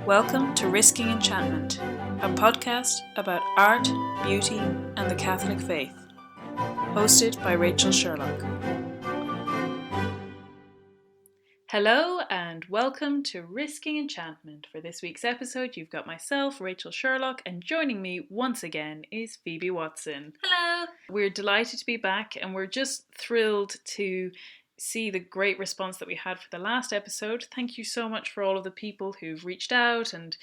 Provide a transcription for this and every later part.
Welcome to Risking Enchantment, a podcast about art, beauty, and the Catholic faith. Hosted by Rachel Sherlock. Hello and welcome to Risking Enchantment. For this week's episode, you've got myself, Rachel Sherlock, and joining me once again is Phoebe Watson. Hello! We're delighted to be back, and we're just thrilled to see the great response that we had for the last episode. Thank you so much for all of the people who've reached out and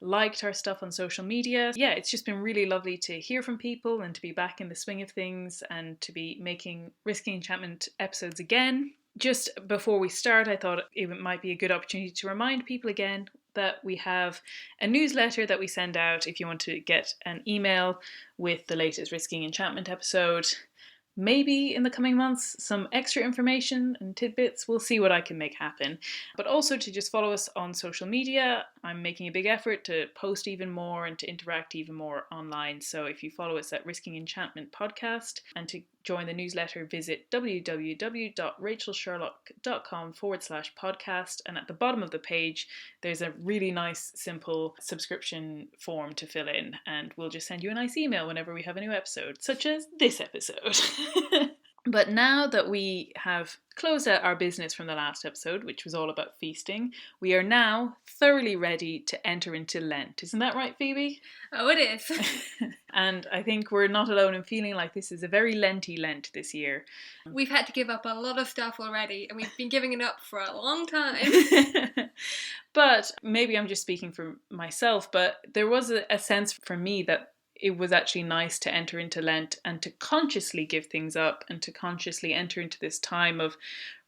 liked our stuff on social media. Yeah, it's just been really lovely to hear from people and to be back in the swing of things and to be making Risking Enchantment episodes again. Just before we start, I thought it might be a good opportunity to remind people again that we have a newsletter that we send out if you want to get an email with the latest Risking Enchantment episode. Maybe in the coming months, some extra information and tidbits. We'll see what I can make happen. But also to just follow us on social media. I'm making a big effort to post even more and to interact even more online. So if you follow us at Risking Enchantment Podcast and to join the newsletter, visit www.rachelsherlock.com/podcast. And at the bottom of the page, there's a really nice, simple subscription form to fill in. And we'll just send you a nice email whenever we have a new episode, such as this episode. But now that we have closed out our business from the last episode, which was all about feasting, we are now thoroughly ready to enter into Lent. Isn't that right, Phoebe? Oh, it is. And I think we're not alone in feeling like this is a very Lenty Lent this year. We've had to give up a lot of stuff already, and we've been giving it up for a long time. But maybe I'm just speaking for myself, but there was a sense for me that it was actually nice to enter into Lent and to consciously give things up and to consciously enter into this time of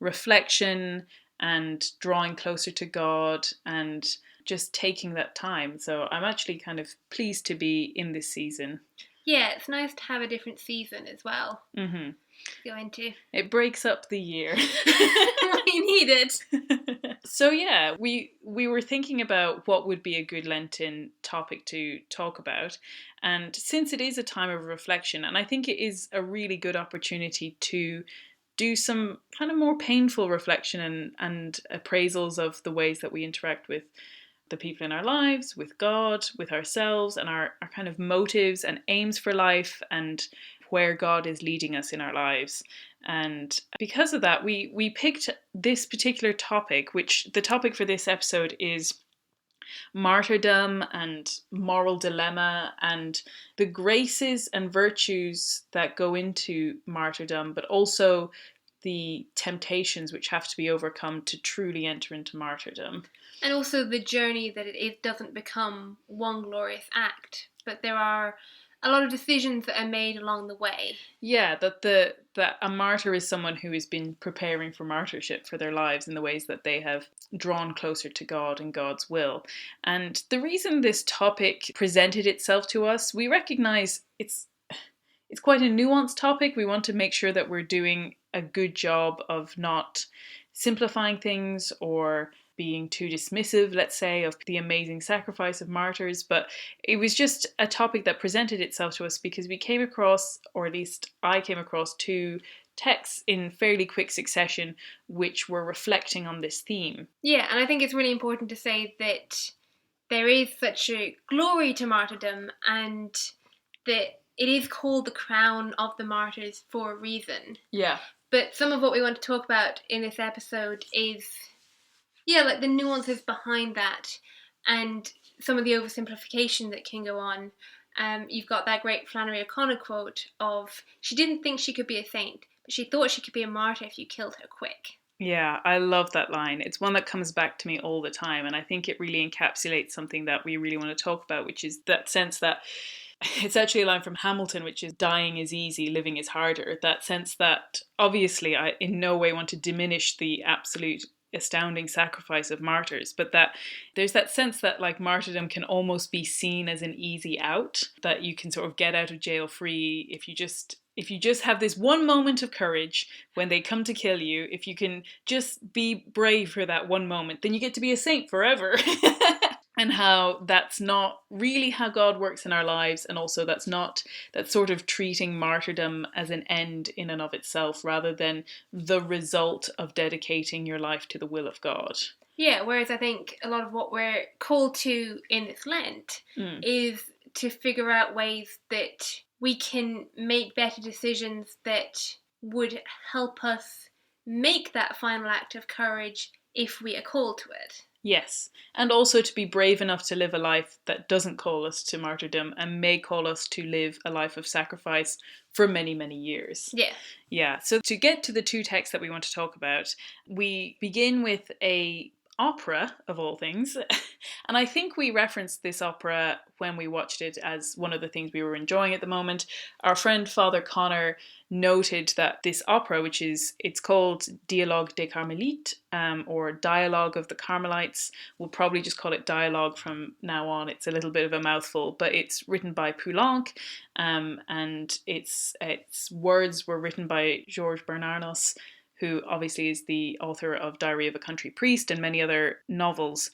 reflection and drawing closer to God and just taking that time. So I'm actually kind of pleased to be in this season. Yeah, it's nice to have a different season as well. Mm-hmm. Go into. It breaks up the year. You need it. So yeah, we were thinking about what would be a good Lenten topic to talk about. And since it is a time of reflection, and I think it is a really good opportunity to do some kind of more painful reflection and appraisals of the ways that we interact with the people in our lives, with God, with ourselves, and our kind of motives and aims for life and where God is leading us in our lives. And because of that, we picked this particular topic, which the topic for this episode is martyrdom and moral dilemma and the graces and virtues that go into martyrdom, but also the temptations which have to be overcome to truly enter into martyrdom. And also the journey that it doesn't become one glorious act, but there are a lot of decisions that are made along the way. Yeah, that a martyr is someone who has been preparing for martyrship for their lives in the ways that they have drawn closer to God and God's will. And the reason this topic presented itself to us, we recognise it's quite a nuanced topic. We want to make sure that we're doing a good job of not simplifying things or being too dismissive, let's say, of the amazing sacrifice of martyrs. But it was just a topic that presented itself to us because we came across, or at least I came across, two texts in fairly quick succession which were reflecting on this theme. Yeah, and I think it's really important to say that there is such a glory to martyrdom and that it is called the crown of the martyrs for a reason. Yeah. But some of what we want to talk about in this episode is, like the nuances behind that and some of the oversimplification that can go on. You've got that great Flannery O'Connor quote of, she didn't think she could be a saint, but she thought she could be a martyr if you killed her quick. Yeah, I love that line. It's one that comes back to me all the time, and I think it really encapsulates something that we really want to talk about, which is that sense that it's actually a line from Hamilton, which is dying is easy, living is harder. That sense that, obviously, I in no way want to diminish the absolute astounding sacrifice of martyrs, but that there's that sense that like martyrdom can almost be seen as an easy out, that you can sort of get out of jail free if you just have this one moment of courage when they come to kill you. If you can just be brave for that one moment, then you get to be a saint forever. And how that's not really how God works in our lives, and also that's sort of treating martyrdom as an end in and of itself rather than the result of dedicating your life to the will of God. Yeah, whereas I think a lot of what we're called to in this Lent is to figure out ways that we can make better decisions that would help us make that final act of courage if we are called to it. Yes, and also to be brave enough to live a life that doesn't call us to martyrdom and may call us to live a life of sacrifice for many, many years. Yeah. Yeah, so to get to the two texts that we want to talk about, we begin with a opera of all things. And I think we referenced this opera when we watched it as one of the things we were enjoying at the moment. Our friend Father Connor noted that this opera, it's called Dialogue des Carmélites, or Dialogue of the Carmelites. We'll probably just call it Dialogue from now on. It's a little bit of a mouthful, but it's written by Poulenc, and its words were written by Georges Bernanos, who obviously is the author of Diary of a Country Priest and many other novels.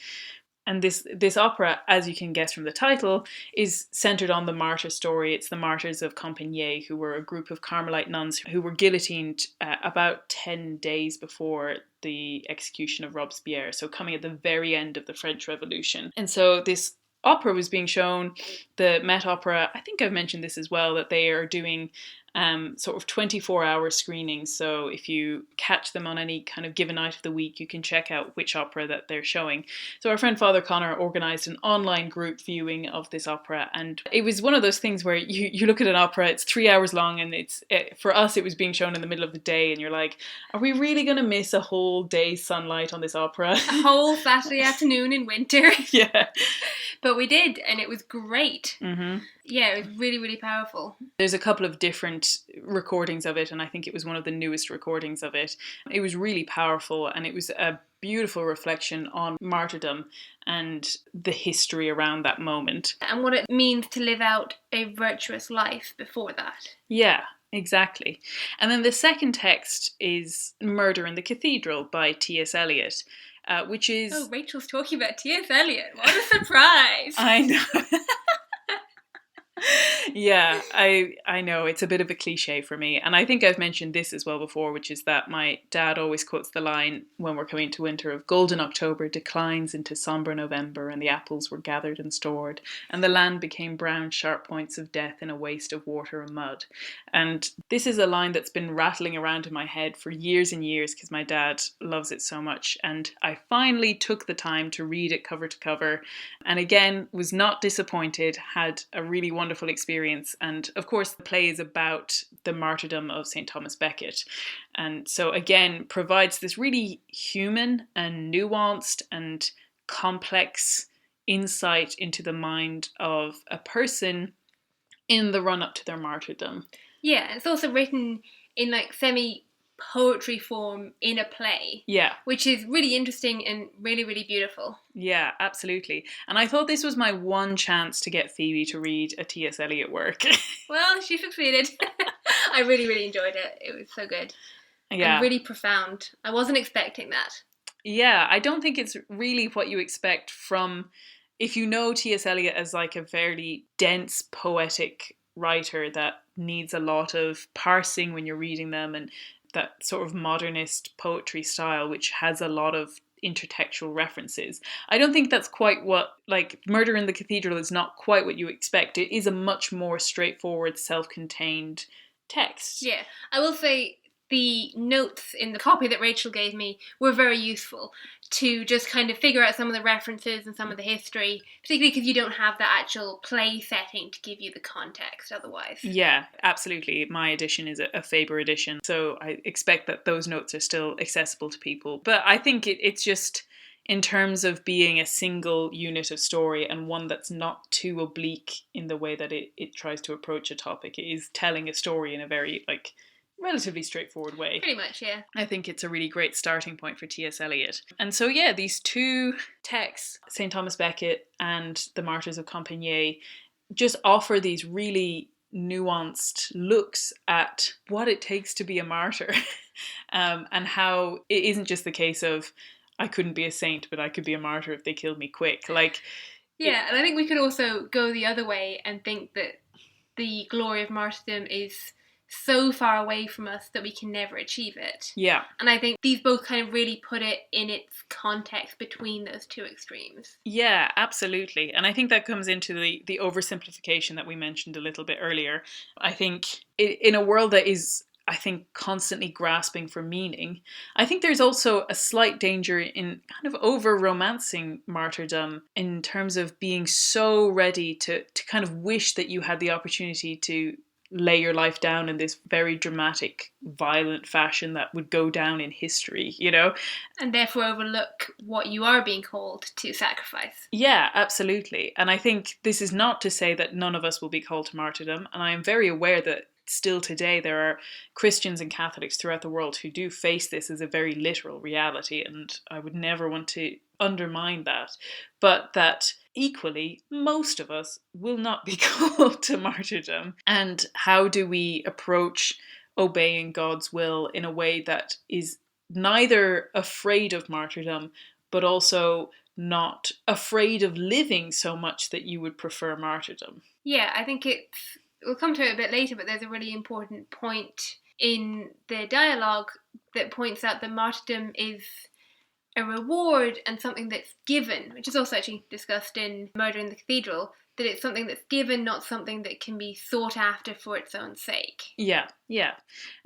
And this opera, as you can guess from the title, is centered on the martyr story. It's the martyrs of Compiègne, who were a group of Carmelite nuns who were guillotined about 10 days before the execution of Robespierre, so coming at the very end of the French Revolution. And so this opera was being shown, the Met Opera, I think I've mentioned this as well, that they are doing sort of 24-hour screenings. So if you catch them on any kind of given night of the week, you can check out which opera that they're showing. So our friend Father Connor organised an online group viewing of this opera, and it was one of those things where you look at an opera, it's 3 hours long, and for us it was being shown in the middle of the day, and you're like, are we really going to miss a whole day's sunlight on this opera? A whole Saturday afternoon in winter. Yeah. But we did, and it was great. Mm-hmm. Yeah, it was really, really powerful. There's a couple of different recordings of it, and I think it was one of the newest recordings of it. It was really powerful, and it was a beautiful reflection on martyrdom and the history around that moment. And what it means to live out a virtuous life before that. Yeah, exactly. And then the second text is Murder in the Cathedral by T.S. Eliot, which is... Oh, Rachel's talking about T.S. Eliot. What a surprise! I know. Yeah, I know, it's a bit of a cliche for me, and I think I've mentioned this as well before, which is that my dad always quotes the line when we're coming to winter of golden October declines into sombre November, and the apples were gathered and stored, and the land became brown sharp points of death in a waste of water and mud. And this is a line that's been rattling around in my head for years and years because my dad loves it so much, and I finally took the time to read it cover to cover, and again was not disappointed, had a really wonderful experience. And of course the play is about the martyrdom of St. Thomas Becket, and so again provides this really human and nuanced and complex insight into the mind of a person in the run up to their martyrdom. Yeah, it's also written in like semi-poetry form in a play. Yeah. Which is really interesting and really, really beautiful. Yeah, absolutely. And I thought this was my one chance to get Phoebe to read a T.S. Eliot work. Well, she succeeded. I really, really enjoyed it. It was so good. Yeah. And really profound. I wasn't expecting that. Yeah, I don't think it's really what you expect from... If you know T.S. Eliot as like a fairly dense, poetic writer that needs a lot of parsing when you're reading them, and that sort of modernist poetry style, which has a lot of intertextual references. I don't think that's quite what, like, Murder in the Cathedral is not quite what you expect. It is a much more straightforward, self-contained text. Yeah, I will say the notes in the copy that Rachel gave me were very useful to just kind of figure out some of the references and some of the history, particularly because you don't have the actual play setting to give you the context otherwise. Yeah, absolutely. My edition is a Faber edition, so I expect that those notes are still accessible to people. But I think it's just, in terms of being a single unit of story and one that's not too oblique in the way that it tries to approach a topic, it is telling a story in a very, like, relatively straightforward way. Pretty much, yeah. I think it's a really great starting point for T.S. Eliot. And so, yeah, these two texts, St. Thomas Becket and The Martyrs of Compiègne, just offer these really nuanced looks at what it takes to be a martyr, and how it isn't just the case of, I couldn't be a saint, but I could be a martyr if they killed me quick. Like, yeah, and I think we could also go the other way and think that the glory of martyrdom is so far away from us that we can never achieve it. Yeah. And I think these both kind of really put it in its context between those two extremes. Yeah, absolutely. And I think that comes into the oversimplification that we mentioned a little bit earlier. I think in a world that is, I think, constantly grasping for meaning, I think there's also a slight danger in kind of over-romancing martyrdom in terms of being so ready to kind of wish that you had the opportunity to lay your life down in this very dramatic, violent fashion that would go down in history, you know? And therefore overlook what you are being called to sacrifice. Yeah, absolutely. And I think this is not to say that none of us will be called to martyrdom. And I am very aware that still today there are Christians and Catholics throughout the world who do face this as a very literal reality. And I would never want to undermine that. But that equally, most of us will not be called to martyrdom. And how do we approach obeying God's will in a way that is neither afraid of martyrdom, but also not afraid of living so much that you would prefer martyrdom? Yeah, I think we'll come to it a bit later, but there's a really important point in the dialogue that points out that martyrdom is a reward and something that's given, which is also actually discussed in Murder in the Cathedral, that it's something that's given, not something that can be sought after for its own sake. Yeah.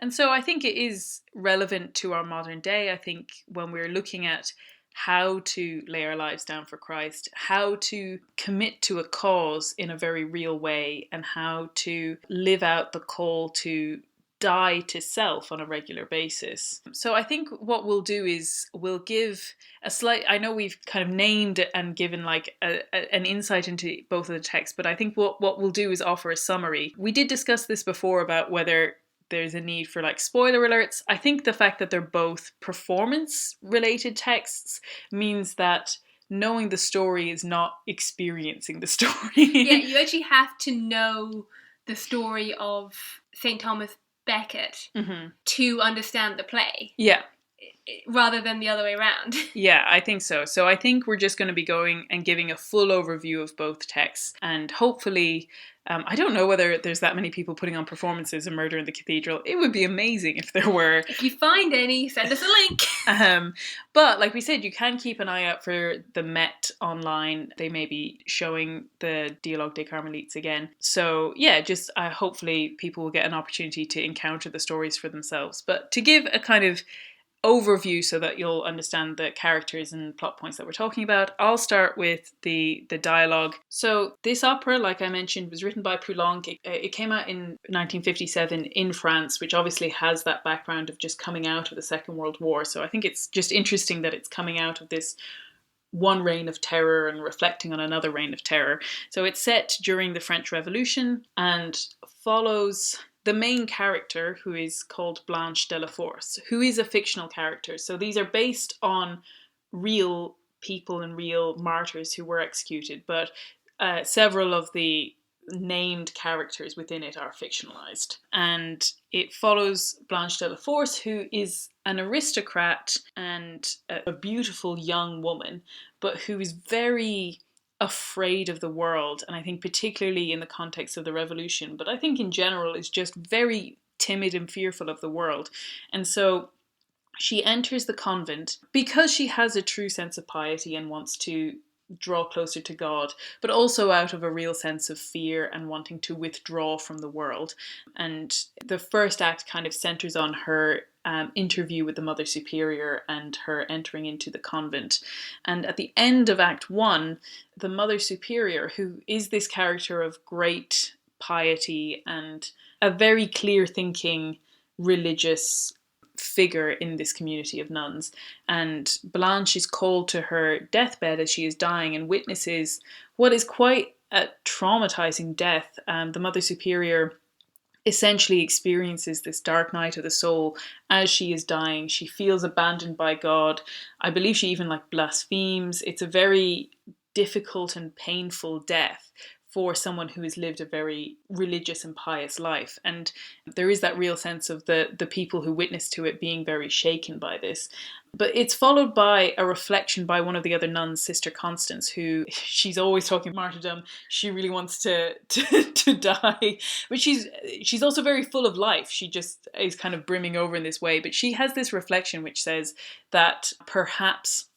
And so I think it is relevant to our modern day. I think when we're looking at how to lay our lives down for Christ, how to commit to a cause in a very real way, and how to live out the call to die to self on a regular basis. So I think what we'll do is we'll give a slight, I know we've kind of named and given like an insight into both of the texts, but I think what we'll do is offer a summary. We did discuss this before about whether there's a need for like spoiler alerts. I think the fact that they're both performance related texts means that knowing the story is not experiencing the story. Yeah, you actually have to know the story of St. Thomas Becket to understand the play. Yeah. Rather than the other way around. Yeah, I think so. So I think we're just going to be going and giving a full overview of both texts. And hopefully, I don't know whether there's that many people putting on performances in Murder in the Cathedral. It would be amazing if there were. If you find any, send us a link. But like we said, you can keep an eye out for the Met online. They may be showing the Dialogue des Carmélites again. So yeah, just hopefully people will get an opportunity to encounter the stories for themselves. But to give a kind of overview so that you'll understand the characters and plot points that we're talking about, I'll start with the dialogue. So this opera, like I mentioned, was written by Poulenc. It came out in 1957 in France, which obviously has that background of just coming out of the Second World War. So I think it's just interesting that it's coming out of this one reign of terror and reflecting on another reign of terror. So it's set during the French Revolution and follows the main character, who is called Blanche de la Force, who is a fictional character. So these are based on real people and real martyrs who were executed, but several of the named characters within it are fictionalized. And it follows Blanche de la Force, who is an aristocrat and a beautiful young woman, but who is very afraid of the world, and I think particularly in the context of the revolution, but I think in general is just very timid and fearful of the world. And so she enters the convent because she has a true sense of piety and wants to draw closer to God, but also out of a real sense of fear and wanting to withdraw from the world. And the first act kind of centers on her interview with the Mother Superior and her entering into the convent. And at the end of Act 1, the Mother Superior, who is this character of great piety and a very clear-thinking religious figure in this community of nuns, and Blanche is called to her deathbed as she is dying and witnesses what is quite a traumatizing death. The Mother Superior essentially experiences this dark night of the soul as she is dying. She feels abandoned by God. I believe she even blasphemes. It's a very difficult and painful death for someone who has lived a very religious and pious life. And there is that real sense of the people who witness to it being very shaken by this. But it's followed by a reflection by one of the other nuns, Sister Constance, who she's always talking martyrdom. She really wants to die. But she's also very full of life. She just is kind of brimming over in this way. But she has this reflection which says that perhaps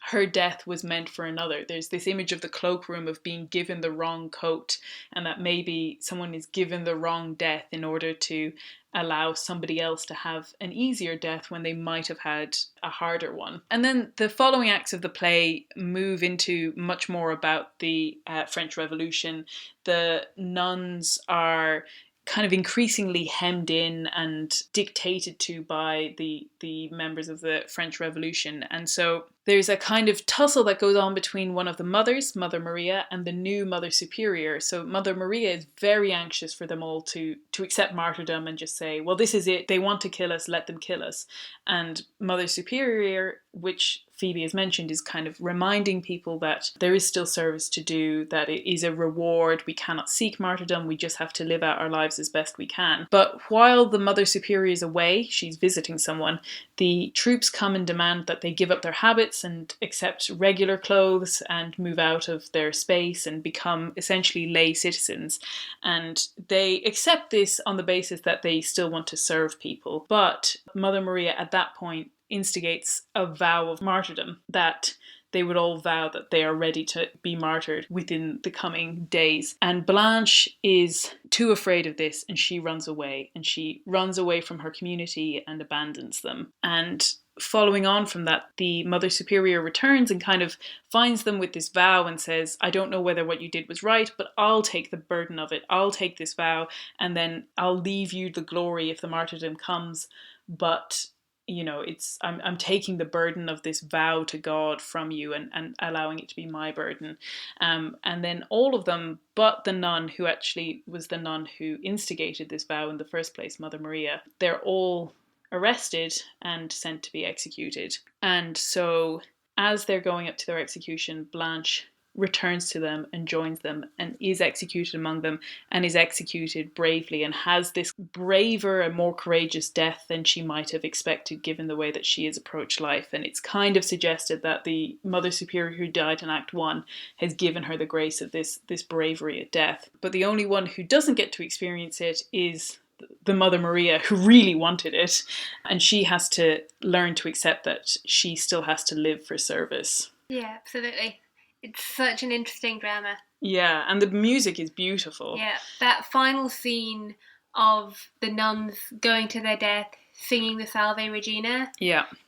her death was meant for another. There's this image of the cloakroom of being given the wrong coat, and that maybe someone is given the wrong death in order to allow somebody else to have an easier death when they might have had a harder one. And then the following acts of the play move into much more about the French Revolution. The nuns are kind of increasingly hemmed in and dictated to by the members of the French Revolution. And so there's a kind of tussle that goes on between one of the mothers, Mother Maria, and the new Mother Superior. So Mother Maria is very anxious for them all to accept martyrdom and just say, well, this is it. They want to kill us. Let them kill us. And Mother Superior, which Phoebe has mentioned, is kind of reminding people that there is still service to do, that it is a reward. We cannot seek martyrdom. We just have to live out our lives as best we can. But while the Mother Superior is away, she's visiting someone, the troops come and demand that they give up their habits and accept regular clothes and move out of their space and become essentially lay citizens. And they accept this on the basis that they still want to serve people. But Mother Maria at that point instigates a vow of martyrdom, that they would all vow that they are ready to be martyred within the coming days. And Blanche is too afraid of this, and she runs away. And she runs away from her community and abandons them. And following on from that, the Mother Superior returns and kind of finds them with this vow and says, I don't know whether what you did was right, but I'll take the burden of it. I'll take this vow, and then I'll leave you the glory if the martyrdom comes. But you know, I'm taking the burden of this vow to God from you and allowing it to be my burden. And then all of them, but the nun who actually was the nun who instigated this vow in the first place, Mother Maria, they're all arrested and sent to be executed. And so as they're going up to their execution, Blanche returns to them and joins them and is executed among them, and is executed bravely and has this braver and more courageous death than she might have expected given the way that she has approached life. And it's kind of suggested that the Mother Superior who died in Act 1 has given her the grace of this bravery at death. But the only one who doesn't get to experience it is the Mother Maria, who really wanted it, and she has to learn to accept that she still has to live for service. Yeah, absolutely. It's such an interesting drama. Yeah, and the music is beautiful. Yeah, that final scene of the nuns going to their death, singing the Salve Regina,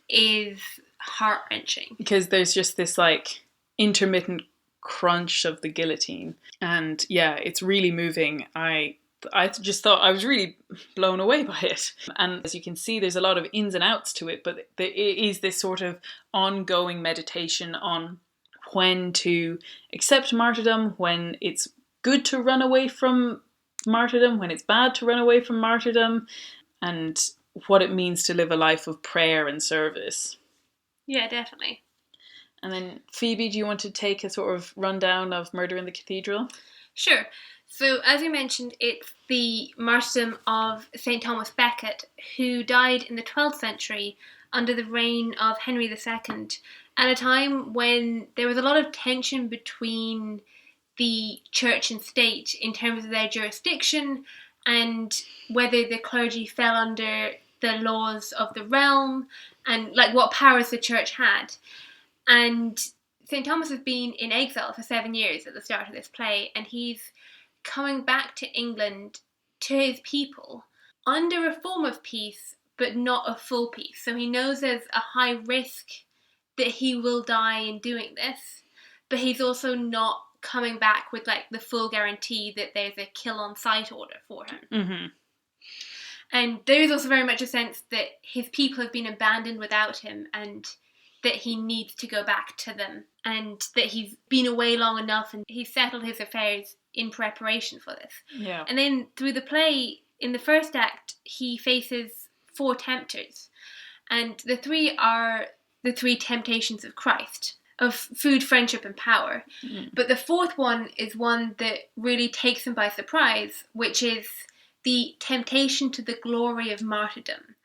is heart-wrenching. Because there's just this like intermittent crunch of the guillotine, and yeah, it's really moving. I just thought I was really blown away by it. And as you can see, there's a lot of ins and outs to it, but it is this sort of ongoing meditation on when to accept martyrdom, when it's good to run away from martyrdom, when it's bad to run away from martyrdom, and what it means to live a life of prayer and service. Yeah, definitely. And then, Phoebe, do you want to take a sort of rundown of Murder in the Cathedral? Sure. So, as you mentioned, it's the martyrdom of St. Thomas Becket, who died in the 12th century under the reign of Henry II, at a time when there was a lot of tension between the church and state in terms of their jurisdiction and whether the clergy fell under the laws of the realm and like what powers the church had. And St. Thomas has been in exile for 7 years at the start of this play, and he's coming back to England to his people under a form of peace, but not a full peace. So he knows there's a high risk that he will die in doing this, but he's also not coming back with like the full guarantee that there's a kill on sight order for him. Mm-hmm. And there is also very much a sense that his people have been abandoned without him, and that he needs to go back to them, and that he's been away long enough and he's settled his affairs in preparation for this. Yeah. And then through the play, in the first act, he faces 4 tempters, and the 3 are the 3 temptations of Christ. of food, friendship, and power. Mm. But the fourth one is one that really takes him by surprise, which is the temptation to the glory of martyrdom.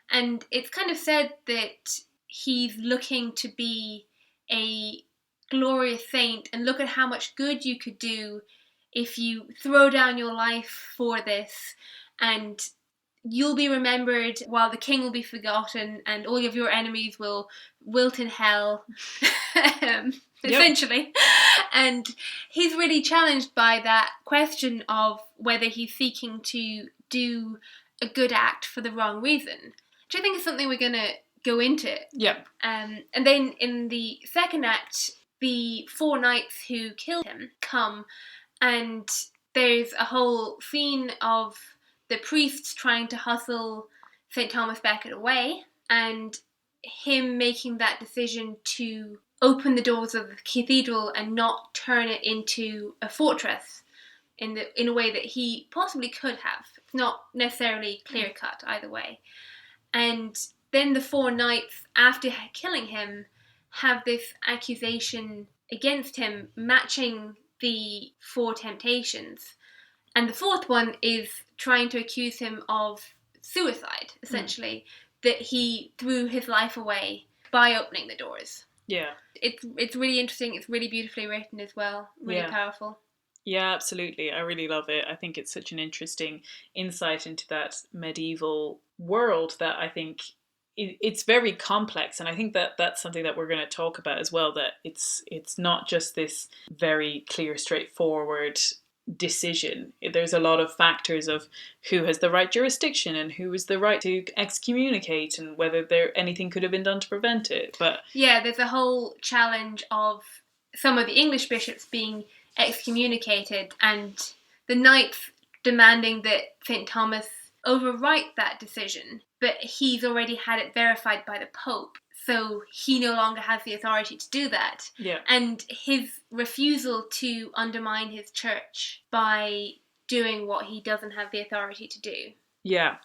And it's kind of said that he's looking to be a glorious saint, and look at how much good you could do if you throw down your life for this, and you'll be remembered while the king will be forgotten, and all of your enemies will wilt in hell. Essentially. And he's really challenged by that question of whether he's seeking to do a good act for the wrong reason, which I think is something we're going to go into. Yeah. And then in the second act, the 4 knights who killed him come, and there's a whole scene of the priests trying to hustle St. Thomas Becket away, and him making that decision to open the doors of the cathedral and not turn it into a fortress in a way that he possibly could have. It's not necessarily clear-cut either way. And then the 4 knights, after killing him, have this accusation against him matching the 4 temptations. And the fourth one is trying to accuse him of suicide, essentially, that he threw his life away by opening the doors. Yeah. It's really interesting. It's really beautifully written as well. Really powerful. Yeah, absolutely. I really love it. I think it's such an interesting insight into that medieval world that I think it's very complex. And I think that that's something that we're going to talk about as well, that it's not just this very clear, straightforward decision. There's a lot of factors of who has the right jurisdiction and who has the right to excommunicate and whether anything could have been done to prevent it. But yeah, there's a whole challenge of some of the English bishops being excommunicated and the knights demanding that St. Thomas overwrite that decision, but he's already had it verified by the Pope, so he no longer has the authority to do that. Yeah. And his refusal to undermine his church by doing what he doesn't have the authority to do. Yeah.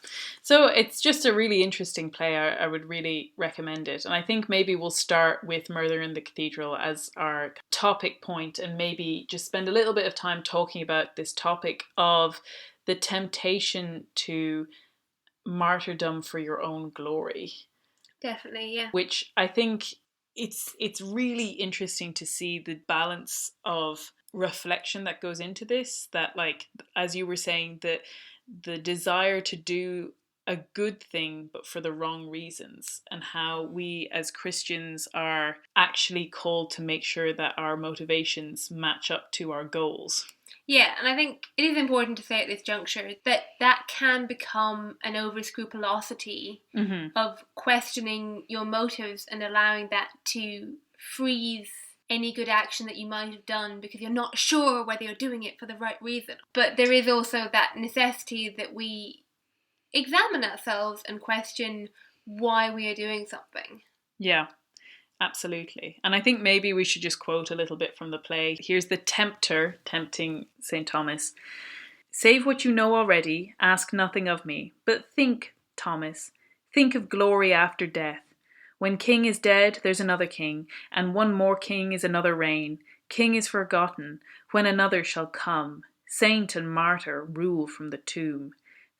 So it's just a really interesting play. I would really recommend it. And I think maybe we'll start with Murder in the Cathedral as our topic point, and maybe just spend a little bit of time talking about this topic of the temptation to martyrdom for your own glory. Definitely, yeah. Which I think it's really interesting to see the balance of reflection that goes into this, that, like, as you were saying, that the desire to do a good thing but for the wrong reasons, and how we as Christians are actually called to make sure that our motivations match up to our goals. Yeah, and I think it is important to say at this juncture that can become an over-scrupulosity of questioning your motives and allowing that to freeze any good action that you might have done because you're not sure whether you're doing it for the right reason. But there is also that necessity that we examine ourselves and question why we are doing something. Yeah. Absolutely. And I think maybe we should just quote a little bit from the play. Here's the tempter tempting St. Thomas. Save what you know already, ask nothing of me. But think, Thomas, think of glory after death. When king is dead, there's another king, and one more king is another reign. King is forgotten, when another shall come. Saint and martyr rule from the tomb.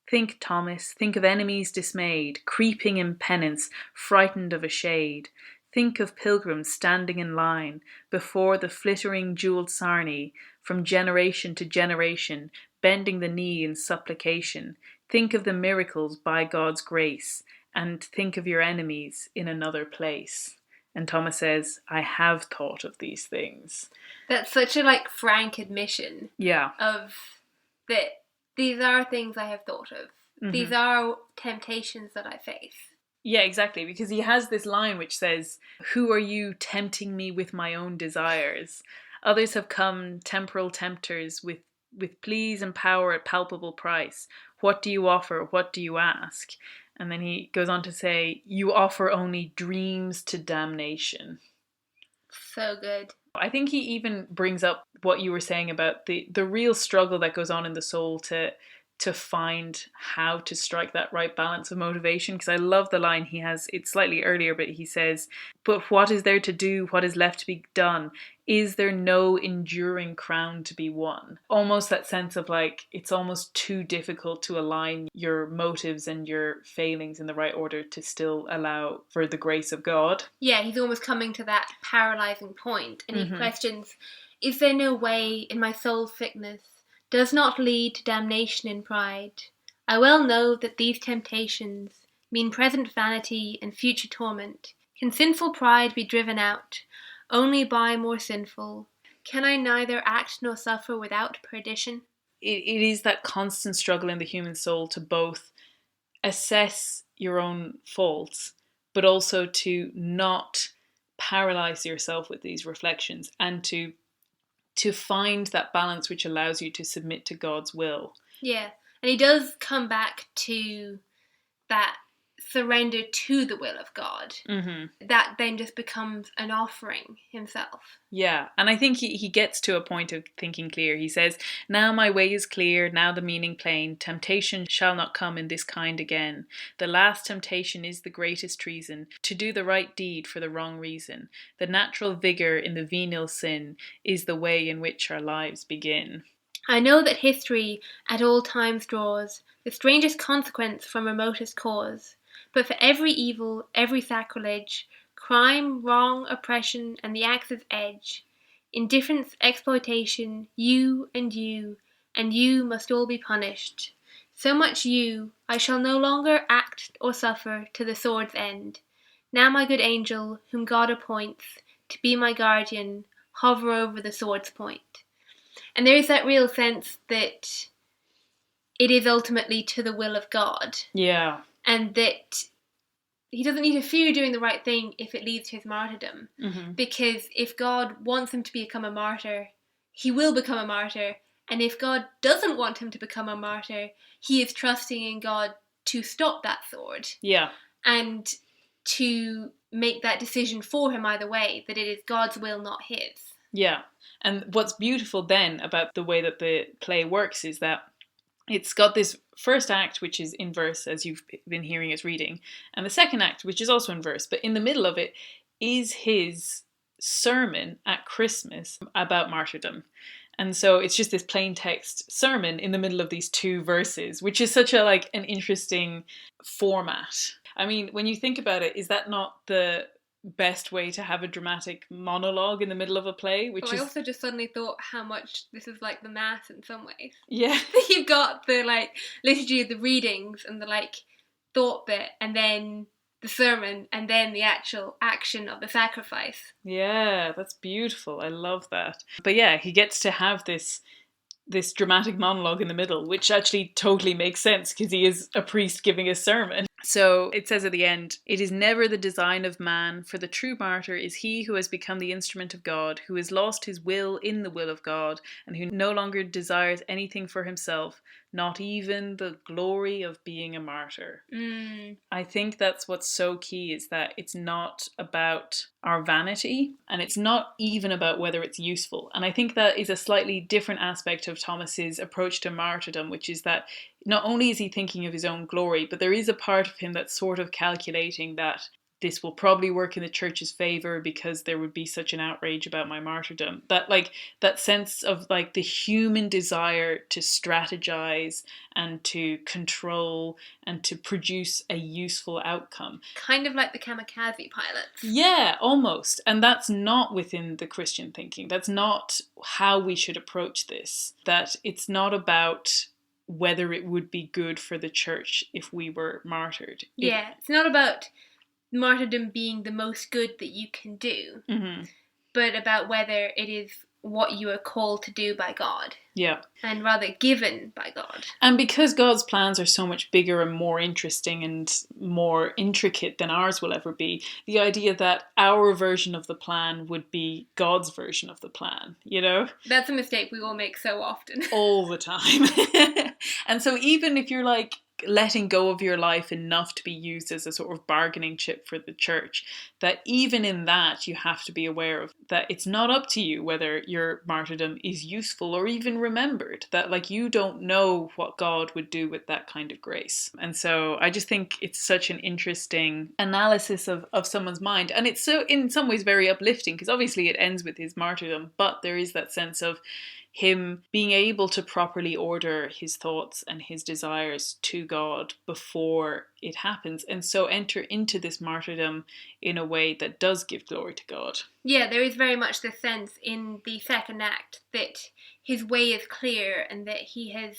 Think, Thomas, think of enemies dismayed, creeping in penance, frightened of a shade. Think of pilgrims standing in line before the flittering jewelled sarnie, from generation to generation, bending the knee in supplication. Think of the miracles by God's grace, and think of your enemies in another place. And Thomas says, I have thought of these things. That's such a frank admission. Yeah. Of that these are things I have thought of. Mm-hmm. These are temptations that I face. Yeah, exactly, because he has this line which says, who are you tempting me with my own desires? Others have come, temporal tempters, with pleas and power at palpable price. What do you offer? What do you ask? And then he goes on to say, you offer only dreams to damnation. So good. I think he even brings up what you were saying about the real struggle that goes on in the soul to to find how to strike that right balance of motivation. Because I love the line he has, it's slightly earlier, but he says, "But what is there to do? What is left to be done? Is there no enduring crown to be won?" Almost that sense of like, it's almost too difficult to align your motives and your failings in the right order to still allow for the grace of God. Yeah, he's almost coming to that paralyzing point, and he questions, "Is there no way in my soul's sickness does not lead to damnation in pride? I well know that these temptations mean present vanity and future torment. Can sinful pride be driven out only by more sinful? Can I neither act nor suffer without perdition?" It is that constant struggle in the human soul to both assess your own faults, but also to not paralyze yourself with these reflections, and to find that balance which allows you to submit to God's will. Yeah, and he does come back to that surrender to the will of God. That then just becomes an offering himself. Yeah, and I think he gets to a point of thinking clear. He says, "Now my way is clear, now the meaning plain. Temptation shall not come in this kind again. The last temptation is the greatest treason, to do the right deed for the wrong reason. The natural vigour in the venial sin is the way in which our lives begin." I know that history at all times draws the strangest consequence from remotest cause. But for every evil, every sacrilege, crime, wrong, oppression, and the axe's edge, indifference, exploitation, you and you, and you must all be punished. So much you, I shall no longer act or suffer to the sword's end. Now my good angel, whom God appoints to be my guardian, hover over the sword's point. And there is that real sense that it is ultimately to the will of God. Yeah. And that he doesn't need to fear doing the right thing if it leads to his martyrdom. Because if God wants him to become a martyr, he will become a martyr. And if God doesn't want him to become a martyr, he is trusting in God to stop that sword. Yeah. And to make that decision for him either way, that it is God's will, not his. Yeah. And what's beautiful then about the way that the play works is that it's got this first act, which is in verse, as you've been hearing us reading, and the second act, which is also in verse, but in the middle of it is his sermon at Christmas about martyrdom. And so it's just this plain text sermon in the middle of these two verses, which is such a an interesting format. I mean, when you think about it, is that not the best way to have a dramatic monologue in the middle of a play? I also just suddenly thought how much this is like the Mass in some ways. Yeah. You've got the liturgy of the readings and the thought bit, and then the sermon, and then the actual action of the sacrifice. Yeah, that's beautiful. I love that. But yeah, he gets to have this dramatic monologue in the middle, which actually totally makes sense because he is a priest giving a sermon. So it says at the end, "It is never the design of man, for the true martyr is he who has become the instrument of God, who has lost his will in the will of God, and who no longer desires anything for himself, not even the glory of being a martyr." I think that's what's so key, is that it's not about our vanity, and it's not even about whether it's useful. And I think that is a slightly different aspect of Thomas's approach to martyrdom, which is that not only is he thinking of his own glory, but there is a part of him that's sort of calculating that this will probably work in the church's favor because there would be such an outrage about my martyrdom. That that sense of the human desire to strategize and to control and to produce a useful outcome. Kind of like the kamikaze pilots. Yeah, almost. And that's not within the Christian thinking. That's not how we should approach this. That it's not about whether it would be good for the church if we were martyred. Yeah, it's not about martyrdom being the most good that you can do, but about whether it is what you are called to do by God. Yeah. And rather given by God. And because God's plans are so much bigger and more interesting and more intricate than ours will ever be, the idea that our version of the plan would be God's version of the plan, That's a mistake we all make so often. All the time. And so even if you're letting go of your life enough to be used as a sort of bargaining chip for the church, that even in that you have to be aware of that it's not up to you whether your martyrdom is useful or even remembered, that like you don't know what God would do with that kind of grace. And so I just think it's such an interesting analysis of someone's mind, and it's so in some ways very uplifting, because obviously it ends with his martyrdom, but there is that sense of him being able to properly order his thoughts and his desires to God before it happens, and so enter into this martyrdom in a way that does give glory to God. Yeah, there is very much this sense in the second act that his way is clear and that he has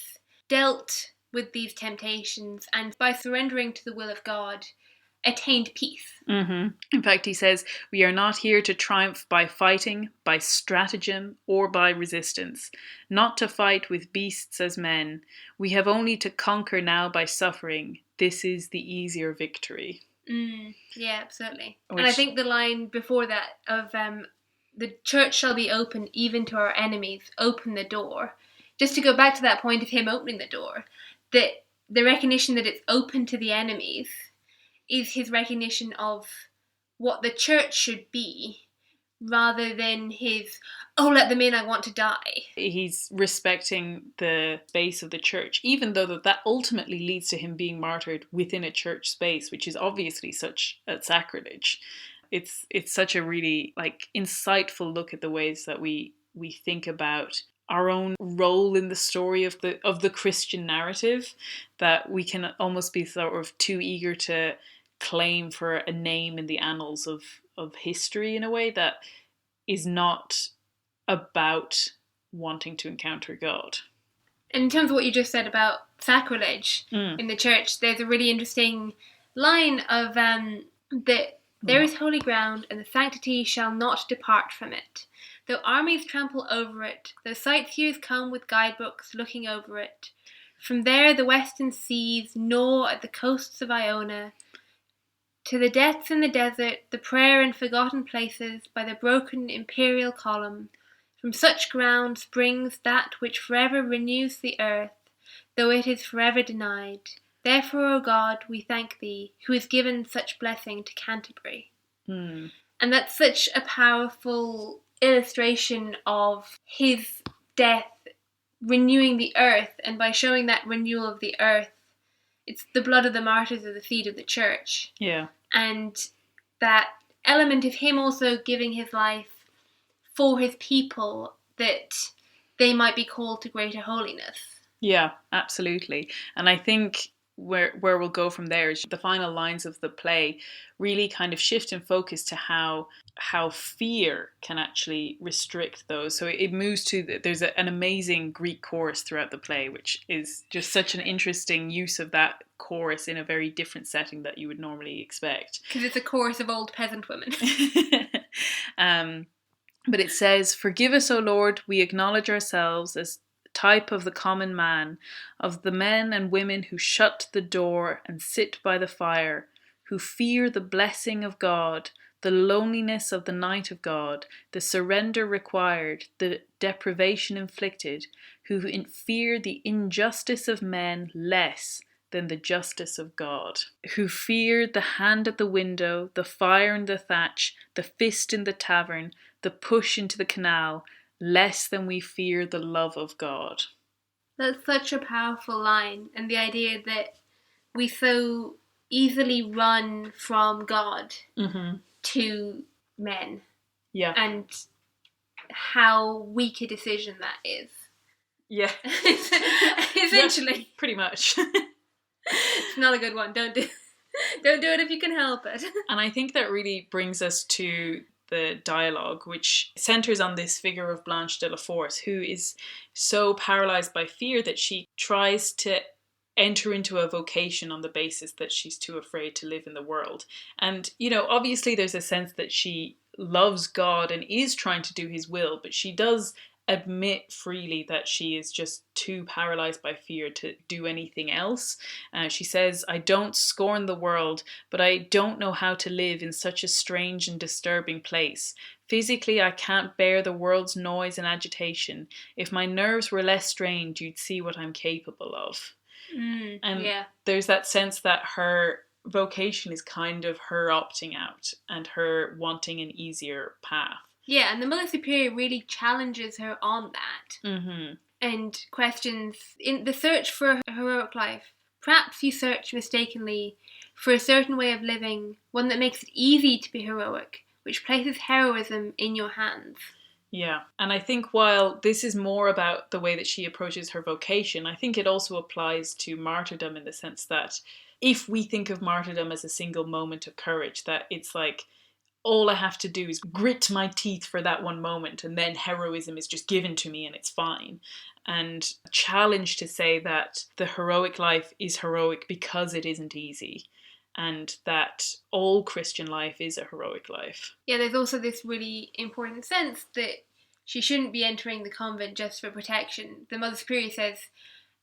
dealt with these temptations, and by surrendering to the will of God, attained peace. Mm-hmm. In fact, he says, "We are not here to triumph by fighting, by stratagem, or by resistance, not to fight with beasts as men. We have only to conquer now by suffering. This is the easier victory." Yeah, absolutely. And I think the line before that of the church shall be open even to our enemies, open the door. Just to go back to that point of him opening the door, that the recognition that it's open to the enemies is his recognition of what the church should be, rather than his, oh, let them in, I want to die. He's respecting the space of the church, even though that ultimately leads to him being martyred within a church space, which is obviously such a sacrilege. It's such a really like insightful look at the ways that we think about our own role in the story of the Christian narrative, that we can almost be sort of too eager to claim for a name in the annals of history in a way that is not about wanting to encounter God. In terms of what you just said about sacrilege in the church, there's a really interesting line of that there is holy ground, and the sanctity shall not depart from it. Though armies trample over it, though sightseers come with guidebooks looking over it, from there the western seas gnaw at the coasts of Iona, to the depths in the desert, the prayer in forgotten places by the broken imperial column. From such ground springs that which forever renews the earth, though it is forever denied. Therefore, O God, we thank thee, who has given such blessing to Canterbury. And that's such a powerful illustration of his death renewing the earth, and by showing that renewal of the earth, it's the blood of the martyrs of the seed of the church. Yeah. And that element of him also giving his life for his people, that they might be called to greater holiness. Yeah, absolutely. And I think where we'll go from there is the final lines of the play really kind of shift in focus to how fear can actually restrict those. So it moves to, there's an amazing Greek chorus throughout the play, which is just such an interesting use of that chorus in a very different setting that you would normally expect. Because it's a chorus of old peasant women. But it says, "Forgive us, O Lord, we acknowledge ourselves as type of the common man, of the men and women who shut the door and sit by the fire, who fear the blessing of God, the loneliness of the night of God, the surrender required, the deprivation inflicted, who fear the injustice of men less than the justice of God, who fear the hand at the window, the fire in the thatch, the fist in the tavern, the push into the canal, less than we fear the love of God." That's such a powerful line, and the idea that we so easily run from God to men. Yeah. And how weak a decision that is. Yeah. Essentially. Yeah, pretty much. It's not a good one. Don't do it if you can help it. And I think that really brings us to the dialogue, which centres on this figure of Blanche de la Force, who is so paralysed by fear that she tries to enter into a vocation on the basis that she's too afraid to live in the world. And, you know, obviously there's a sense that she loves God and is trying to do his will, but she does admit freely that she is just too paralysed by fear to do anything else. She says, "I don't scorn the world, but I don't know how to live in such a strange and disturbing place. Physically, I can't bear the world's noise and agitation. If my nerves were less strained, you'd see what I'm capable of." And Yeah. there's that sense that her vocation is kind of her opting out and her wanting an easier path. Yeah, and the Mother Superior really challenges her on that. Mm-hmm. And questions, in the search for a heroic life, perhaps you search mistakenly for a certain way of living, one that makes it easy to be heroic, which places heroism in your hands. Yeah, and I think while this is more about the way that she approaches her vocation, I think it also applies to martyrdom in the sense that if we think of martyrdom as a single moment of courage, that it's like, all I have to do is grit my teeth for that one moment, and then heroism is just given to me and it's fine. And challenge to say that the heroic life is heroic because it isn't easy, and that all Christian life is a heroic life. Yeah, there's also this really important sense that she shouldn't be entering the convent just for protection. The Mother Superior says,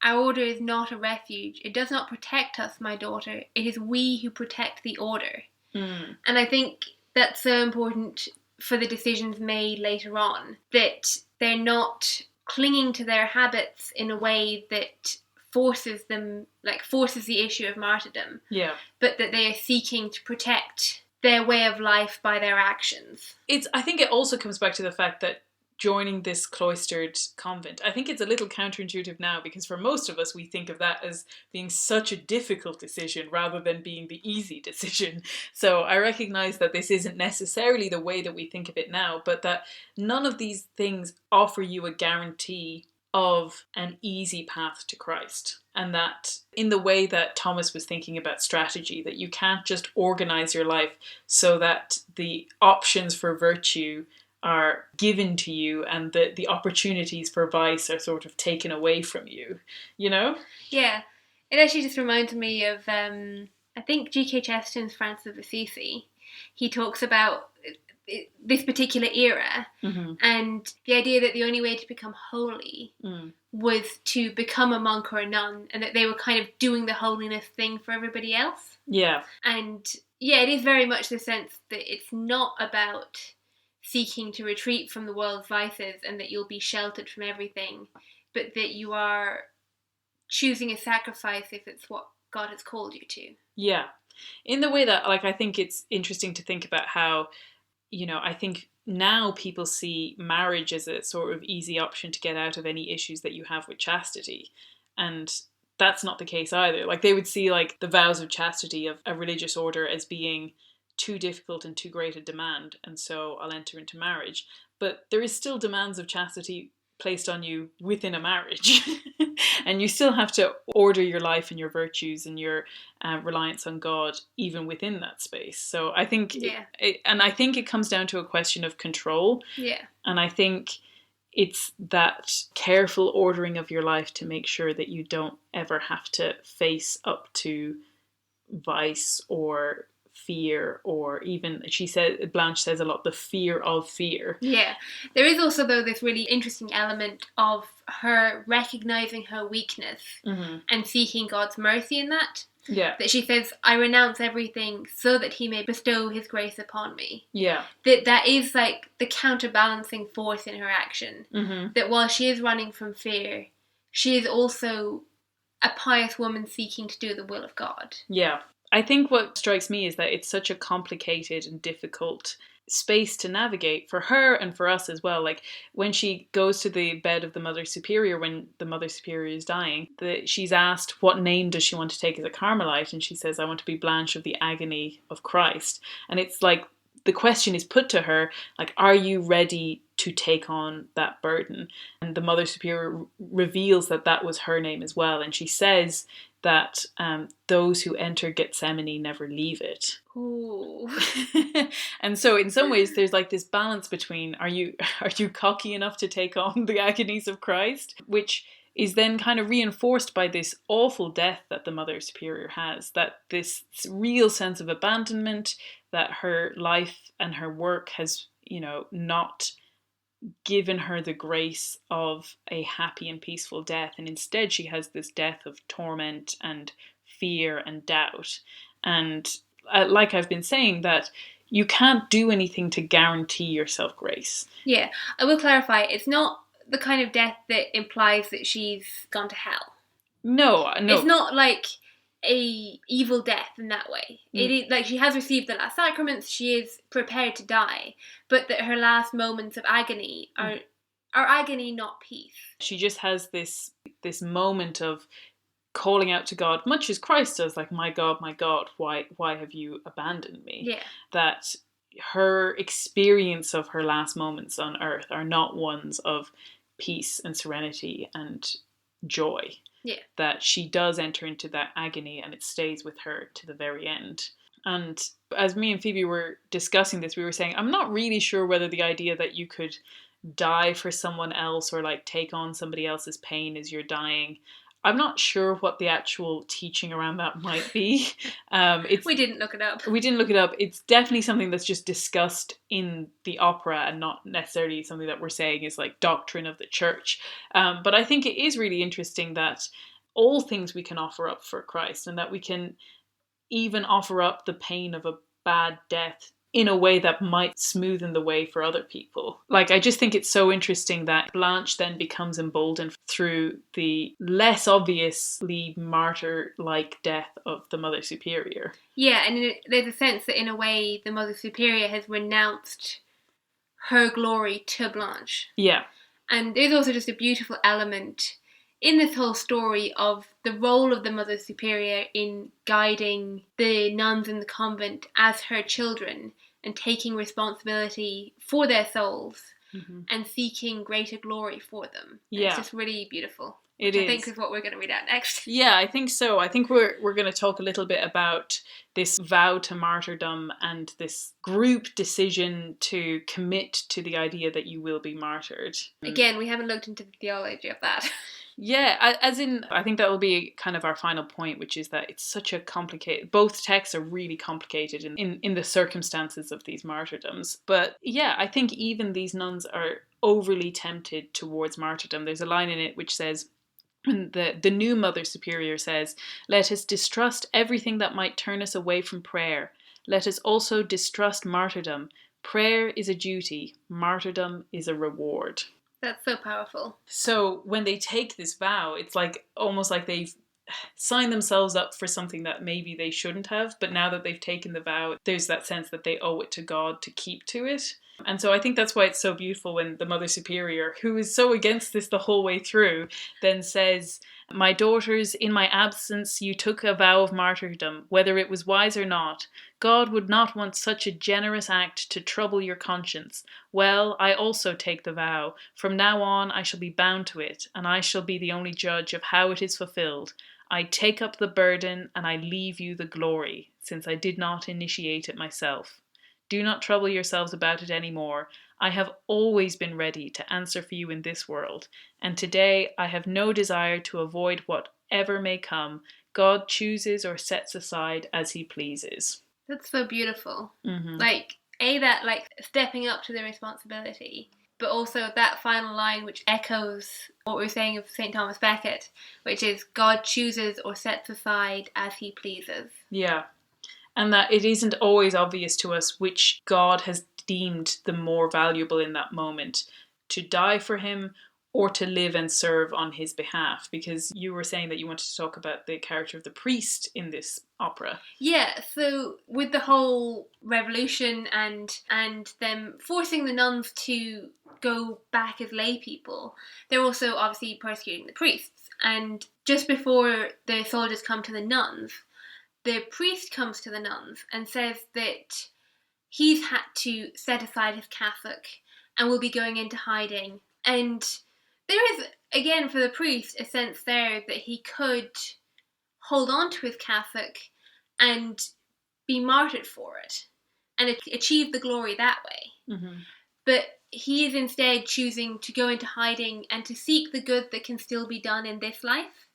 "Our order is not a refuge. It does not protect us, my daughter. It is we who protect the order." Mm. And I think that's so important for the decisions made later on, that they're not clinging to their habits in a way that forces the issue of martyrdom. Yeah. But that they are seeking to protect their way of life by their actions. I think it also comes back to the fact that joining this cloistered convent, I think it's a little counterintuitive now, because for most of us we think of that as being such a difficult decision rather than being the easy decision. So I recognise that this isn't necessarily the way that we think of it now, but that none of these things offer you a guarantee of an easy path to Christ. And that in the way that Thomas was thinking about strategy, that you can't just organise your life so that the options for virtue are given to you and the opportunities for vice are sort of taken away from you, you know? Yeah. It actually just reminds me of, I think G.K. Chesterton's Francis of Assisi. He talks about this particular era, Mm-hmm. and the idea that the only way to become holy was to become a monk or a nun, and that they were kind of doing the holiness thing for everybody else. Yeah. And yeah, it is very much the sense that it's not about seeking to retreat from the world's vices and that you'll be sheltered from everything, but that you are choosing a sacrifice if it's what God has called you to. Yeah. In the way that, like, I think it's interesting to think about how, I think now people see marriage as a sort of easy option to get out of any issues that you have with chastity. And that's not the case either. Like, they would see, like, the vows of chastity of a religious order as being too difficult and too great a demand, and so I'll enter into marriage. But there is still demands of chastity placed on you within a marriage. And you still have to order your life and your virtues and your reliance on God even within that space. So I think, I think it comes down to a question of control. Yeah. And I think it's that careful ordering of your life to make sure that you don't ever have to face up to vice or fear, or even, Blanche says a lot, the fear of fear. Yeah. There is also, though, this really interesting element of her recognising her weakness and seeking God's mercy in that. Yeah. That she says, "I renounce everything so that he may bestow his grace upon me." Yeah. That is like the counterbalancing force in her action. That while she is running from fear, she is also a pious woman seeking to do the will of God. Yeah. I think what strikes me is that it's such a complicated and difficult space to navigate for her and for us as well. Like, when she goes to the bed of the Mother Superior, when the Mother Superior is dying, she's asked what name does she want to take as a Carmelite, and she says, "I want to be Blanche of the Agony of Christ." And it's like, the question is put to her, like, are you ready to take on that burden? And the Mother Superior reveals that that was her name as well, and she says that those who enter Gethsemane never leave it. Ooh. And so in some ways there's like this balance between, are you cocky enough to take on the agonies of Christ, which is then kind of reinforced by this awful death that the Mother Superior has, that this real sense of abandonment, that her life and her work has, not given her the grace of a happy and peaceful death, and instead she has this death of torment and fear and doubt. And like I've been saying, that you can't do anything to guarantee yourself grace. Yeah, I will clarify, it's not the kind of death that implies that she's gone to hell. No, It's no. not like a evil death in that way. It is like she has received the last sacraments, she is prepared to die, but that her last moments of agony are agony, not peace. She just has this moment of calling out to God, much as Christ does, like, my God, why have you abandoned me? Yeah. That her experience of her last moments on earth are not ones of peace and serenity and joy. Yeah. That she does enter into that agony and it stays with her to the very end. And as me and Phoebe were discussing this, we were saying, I'm not really sure whether the idea that you could die for someone else or like take on somebody else's pain as you're dying, I'm not sure what the actual teaching around that might be. We didn't look it up. We didn't look it up. It's definitely something that's just discussed in the opera and not necessarily something that we're saying is like doctrine of the church. But I think it is really interesting that all things we can offer up for Christ, and that we can even offer up the pain of a bad death in a way that might smoothen the way for other people. Like, I just think it's so interesting that Blanche then becomes emboldened through the less obviously martyr-like death of the Mother Superior. Yeah, and there's a sense that in a way the Mother Superior has renounced her glory to Blanche. Yeah. And there's also just a beautiful element in this whole story of the role of the Mother Superior in guiding the nuns in the convent as her children and taking responsibility for their souls and seeking greater glory for them. Yeah. It's just really beautiful. Which I think is what we're going to read out next. Yeah, I think so. I think we're going to talk a little bit about this vow to martyrdom and this group decision to commit to the idea that you will be martyred. Again, we haven't looked into the theology of that. Yeah, as in, I think that will be kind of our final point, which is that it's such a complicated, both texts are really complicated in the circumstances of these martyrdoms. But yeah, I think even these nuns are overly tempted towards martyrdom. There's a line in it which says, the new Mother Superior says, "Let us distrust everything that might turn us away from prayer. Let us also distrust martyrdom. Prayer is a duty. Martyrdom is a reward." That's so powerful. So when they take this vow, it's like almost like they've signed themselves up for something that maybe they shouldn't have. But now that they've taken the vow, there's that sense that they owe it to God to keep to it. And so I think that's why it's so beautiful when the Mother Superior, who is so against this the whole way through, then says, "My daughters, in my absence you took a vow of martyrdom, whether it was wise or not. God would not want such a generous act to trouble your conscience. Well, I also take the vow. From now on I shall be bound to it, and I shall be the only judge of how it is fulfilled. I take up the burden, and I leave you the glory, since I did not initiate it myself. Do not trouble yourselves about it any more. I have always been ready to answer for you in this world, and today I have no desire to avoid whatever may come. God chooses or sets aside as he pleases." That's so beautiful. Mm-hmm. Like, that, like, stepping up to the responsibility, but also that final line which echoes what we were saying of St. Thomas Becket, which is, God chooses or sets aside as he pleases. Yeah. And that it isn't always obvious to us which God has deemed the more valuable in that moment, to die for him or to live and serve on his behalf. Because you were saying that you wanted to talk about the character of the priest in this opera. Yeah, so with the whole revolution and them forcing the nuns to go back as lay people, they're also obviously persecuting the priests. And just before the soldiers come to the nuns, the priest comes to the nuns and says that he's had to set aside his cassock and will be going into hiding. And there is, again, for the priest, a sense there that he could hold on to his cassock and be martyred for it and achieve the glory that way. Mm-hmm. But he is instead choosing to go into hiding and to seek the good that can still be done in this life,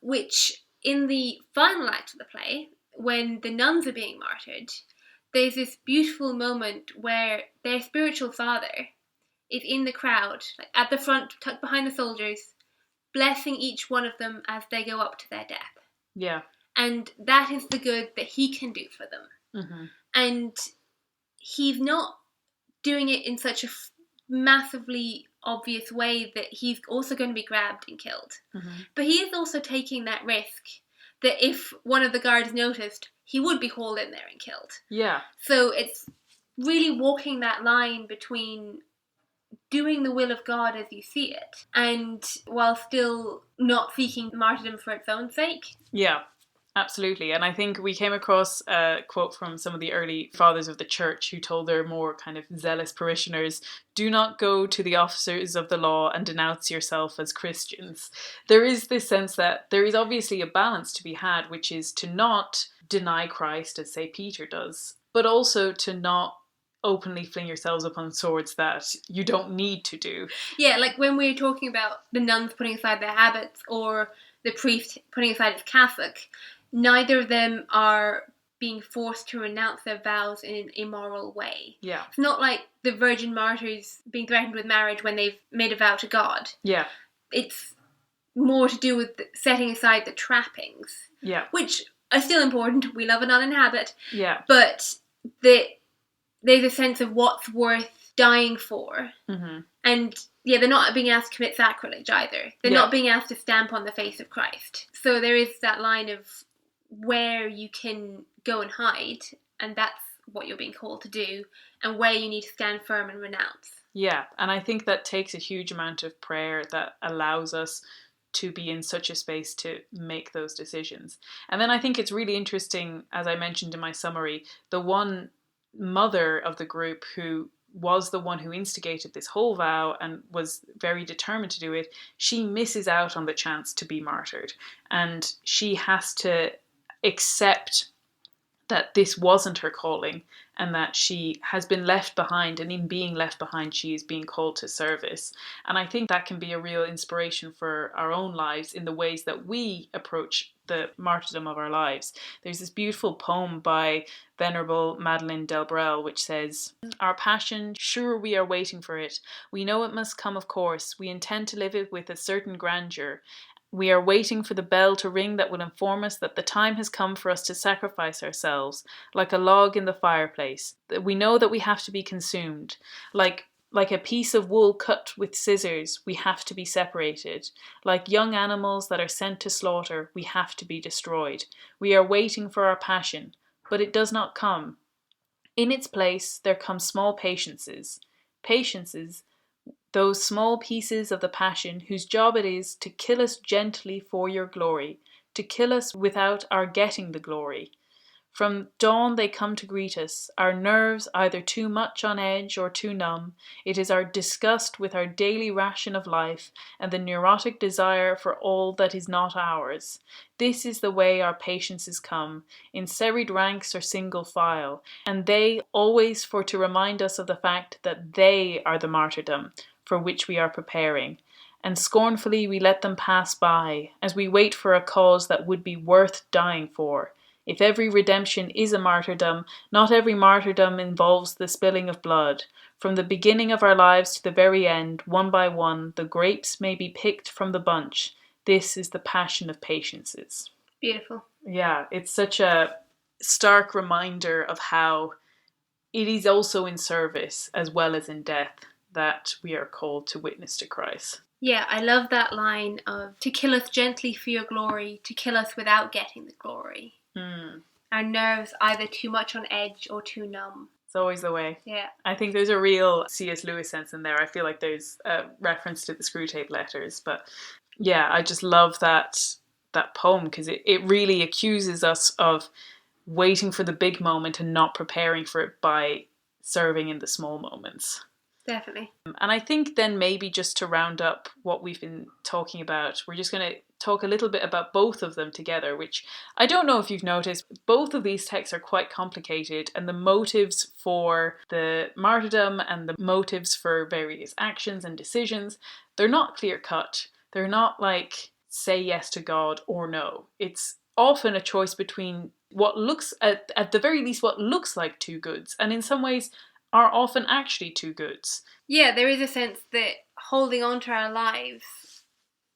which in the final act of the play, when the nuns are being martyred, there's this beautiful moment where their spiritual father is in the crowd, like at the front, tucked behind the soldiers, blessing each one of them as they go up to their death. Yeah. And that is the good that he can do for them. And he's not doing it in such a massively obvious way that he's also going to be grabbed and killed. Mm-hmm. But he is also taking that risk that if one of the guards noticed, he would be hauled in there and killed. Yeah. So it's really walking that line between doing the will of God as you see it, and while still not seeking martyrdom for its own sake. Yeah, absolutely. And I think we came across a quote from some of the early fathers of the church who told their more kind of zealous parishioners, do not go to the officers of the law and denounce yourself as Christians. There is this sense that there is obviously a balance to be had, which is to not deny Christ, as say Peter does, but also to not openly fling yourselves upon swords that you don't need to do. Yeah, like when we're talking about the nuns putting aside their habits or the priest putting aside his cassock, neither of them are being forced to renounce their vows in an immoral way. Yeah. It's not like the virgin martyrs being threatened with marriage when they've made a vow to God. Yeah. It's more to do with setting aside the trappings. Yeah. Which are still important. We love a nun in habit. Yeah. But there's a sense of what's worth dying for. Mm-hmm. And they're not being asked to commit sacrilege either. They're not being asked to stamp on the face of Christ. So there is that line of where you can go and hide, and that's what you're being called to do, and where you need to stand firm and renounce. Yeah, and I think that takes a huge amount of prayer that allows us to be in such a space to make those decisions. And then I think it's really interesting, as I mentioned in my summary, the one mother of the group who was the one who instigated this whole vow and was very determined to do it, she misses out on the chance to be martyred. And she has to accept that this wasn't her calling and that she has been left behind, and in being left behind she is being called to service. And I think that can be a real inspiration for our own lives in the ways that we approach the martyrdom of our lives. There's this beautiful poem by Venerable Madeleine Delbrel which says, our passion, sure we are waiting for it. We know it must come, of course. We intend to live it with a certain grandeur. We are waiting for the bell to ring that will inform us that the time has come for us to sacrifice ourselves, like a log in the fireplace. We know that we have to be consumed. Like a piece of wool cut with scissors, we have to be separated. Like young animals that are sent to slaughter, we have to be destroyed. We are waiting for our passion, but it does not come. In its place, there come small patiences. Patiences, those small pieces of the passion whose job it is to kill us gently for your glory, to kill us without our getting the glory. From dawn they come to greet us, our nerves either too much on edge or too numb. It is our disgust with our daily ration of life and the neurotic desire for all that is not ours. This is the way our patiences come, in serried ranks or single file, and they always for to remind us of the fact that they are the martyrdom for which we are preparing. And scornfully we let them pass by, as we wait for a cause that would be worth dying for. If every redemption is a martyrdom, not every martyrdom involves the spilling of blood. From the beginning of our lives to the very end, one by one, the grapes may be picked from the bunch. This is the passion of patiences. Beautiful. Yeah, it's such a stark reminder of how it is also in service as well as in death that we are called to witness to Christ. Yeah, I love that line of, to kill us gently for your glory, to kill us without getting the glory. Our nerves either too much on edge or too numb. It's always the way. Yeah. I think there's a real C.S. Lewis sense in there. I feel like there's a reference to the Screwtape Letters. But yeah, I just love that poem because it really accuses us of waiting for the big moment and not preparing for it by serving in the small moments. Definitely. And I think then maybe just to round up what we've been talking about, we're just going to talk a little bit about both of them together, which I don't know if you've noticed, both of these texts are quite complicated, and the motives for the martyrdom and the motives for various actions and decisions, they're not clear cut. They're not like say yes to God or no. It's often a choice between what looks, at the very least, what looks like two goods, and in some ways are often actually two goods. Yeah, there is a sense that holding on to our lives,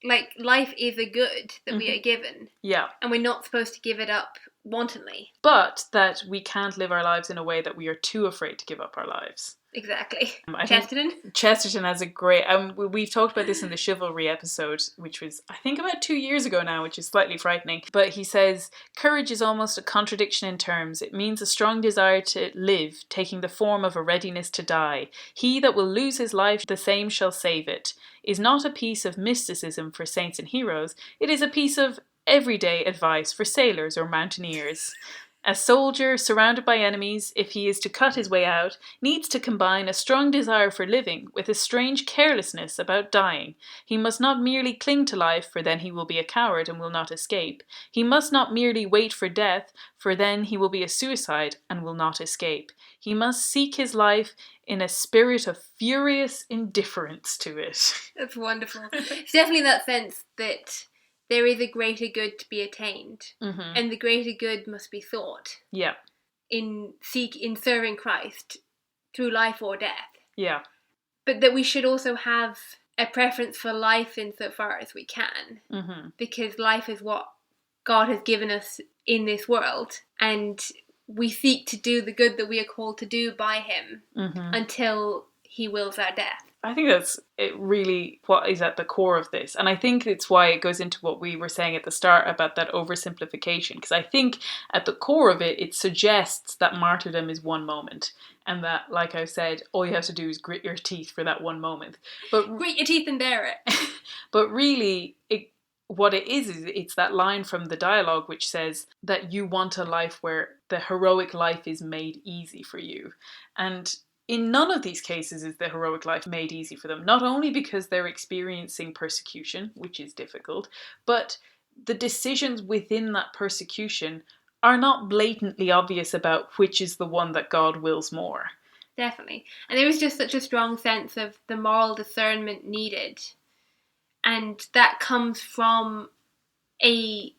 like life is a good that we are given. Yeah. And we're not supposed to give it up wantonly. But that we can't live our lives in a way that we are too afraid to give up our lives. Exactly. I Chesterton. think Chesterton has a great... we've talked about this in the chivalry episode, which was, I think, about 2 years ago now, which is slightly frightening. But he says, courage is almost a contradiction in terms. It means a strong desire to live, taking the form of a readiness to die. He that will lose his life, the same shall save it. Is not a piece of mysticism for saints and heroes. It is a piece of everyday advice for sailors or mountaineers. A soldier, surrounded by enemies, if he is to cut his way out, needs to combine a strong desire for living with a strange carelessness about dying. He must not merely cling to life, for then he will be a coward and will not escape. He must not merely wait for death, for then he will be a suicide and will not escape. He must seek his life in a spirit of furious indifference to it. That's wonderful. It's definitely that sense that there is a greater good to be attained, and the greater good must be sought. Yeah. In serving Christ through life or death. Yeah. But that we should also have a preference for life insofar as we can, because life is what God has given us in this world, and we seek to do the good that we are called to do by Him until He wills our death. I think that's really what is at the core of this. And I think it's why it goes into what we were saying at the start about that oversimplification. Because I think at the core of it, it suggests that martyrdom is one moment. And that, like I said, all you have to do is grit your teeth for that one moment. But grit your teeth and bear it. But really, what it is it's that line from the dialogue which says that you want a life where the heroic life is made easy for you. And in none of these cases is the heroic life made easy for them, not only because they're experiencing persecution, which is difficult, but the decisions within that persecution are not blatantly obvious about which is the one that God wills more. Definitely. And there is just such a strong sense of the moral discernment needed. And that comes from a